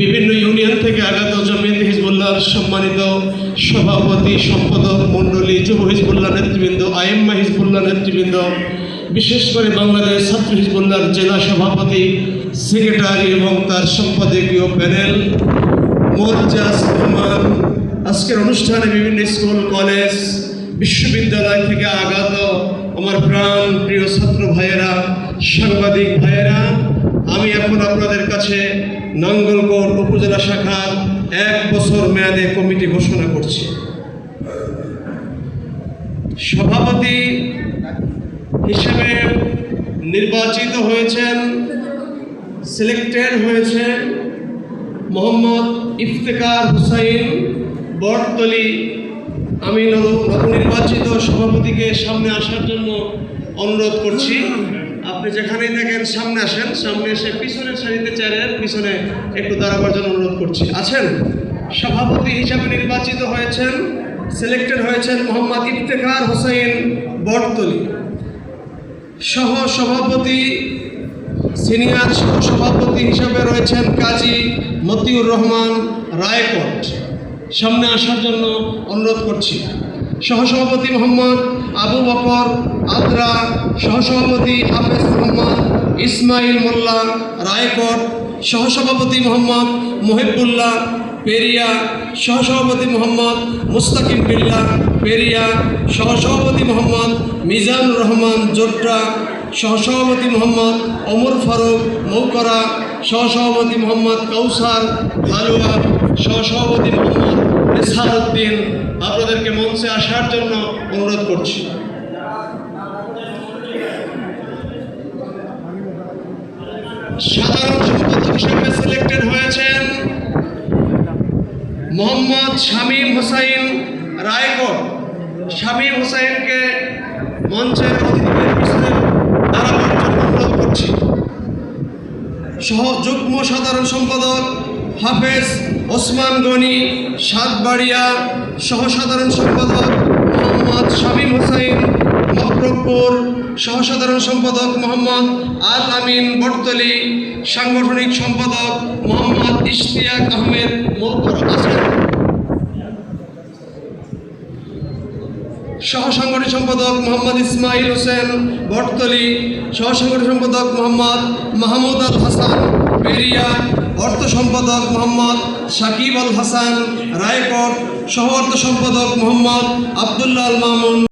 বিভিন্ন ইউনিয়ন থেকে আগত জমিয়তে হিজবুল্লাহর সম্মানিত সভাপতি, সম্পাদক মণ্ডলী, যুব হিজবুল্লাহ নেতৃবৃন্দ, আইএমএ হিজবুল্লাহ নেতৃবৃন্দ, বিশেষ করে বাংলাদেশ ছাত্র হিজবুল্লাহর জেলা সভাপতি, সেক্রেটারি এবং তার সম্পাদকীয় প্যানেল, মোজ্জাজ রহমান, আজকের অনুষ্ঠানে বিভিন্ন স্কুল, কলেজ, বিশ্ববিদ্যালয় থেকে আগত আমার প্রাণ প্রিয় ছাত্র ভাইয়েরা, সাংবাদিক ভাইয়েরা, আমি এখন আপনাদের কাছে নাঙ্গলকোট উপজেলা শাখার 1 বছর মেয়াদে কমিটি ঘোষণা করছি। সভাপতি হিসেবে নির্বাচিত হয়েছেন, সিলেক্টেড হয়েছেন মোহাম্মদ ইফতেখার হুসাইন বটতলী। আমি নবনির্বাচিত সভাপতিকে সামনে আসার জন্য অনুরোধ করছি। আপনি যেখানেই থাকেন সামনে আসেন, সামনে এসে পিছনের সারিতে চেয়ারের পিছনে একটু দাঁড়াবার জন্য অনুরোধ করছি। আছেন? সভাপতি হিসাবে নির্বাচিত হয়েছেন, সিলেক্টেড হয়েছেন মোহাম্মদ ইফতেখার হুসাইন বটতলী। সহ সভাপতি, সিনিয়র সহসভাপতি হিসাবে রয়েছেন কাজী মতিউর রহমান রায়কোট। সামনে আসার জন্য অনুরোধ করছি। সহসভাপতি মোহাম্মদ আবু বকর আদ্রা, সহসভাপতি হাফেজ মোহাম্মদ ইসমাইল মোল্লা রায়কোট, সহসভাপতি মোহাম্মদ মুহিবুল্লাহ পেরিয়া, সহসভাপতি মোহাম্মদ মুস্তাকিম বিল্লাহ পেরিয়া, সহসভাপতি মোহাম্মদ মিজানুর রহমান জোট্রা, সহসভাপতি মোহাম্মদ ওমর ফারুক মৌকরা, সহসভাপতি মোহাম্মদ কৌসার হালুয়া, সহসভাপতি মোহাম্মদ নিসার উদ্দিন। আপনাদেরকে মঞ্চে আসার জন্য অনুরোধ করছি। সাধারণ সম্পাদক হিসেবে সিলেক্টেড হয়েছেন মোহাম্মদ শামীম হুসাইন রায়কোট। শামীম হুসাইনকে মঞ্চের অতিথিদের পিছনে দাঁড়াবার জন্য অনুরোধ করছি। যুগ্ম সাধারণ সম্পাদক হাফেজ ওসমান গনি সাতবাড়িয়া, সহসাধারণ সম্পাদক মোহাম্মদ শামীম হুসাইন মকরবপুর, সহসাধারণ সম্পাদক মোহাম্মদ আল আমিন বটতলী, সাংগঠনিক সম্পাদক মোহাম্মদ ইশতিয়াক আহমেদ মৌকরা। আছেন? সহসাংগঠনিক সম্পাদক মোহাম্মদ ইসমাইল হোসেন বটতলী, সহসাংগঠনিক সম্পাদক মোহাম্মদ মাহমুদ আল হাসান পেরিয়া, অর্থ সম্পাদক মোহাম্মদ সাকিব আল হাসান রায়কোট, সহ অর্থ সম্পাদক মোহাম্মদ আবদুল্লাহ আল মামুন।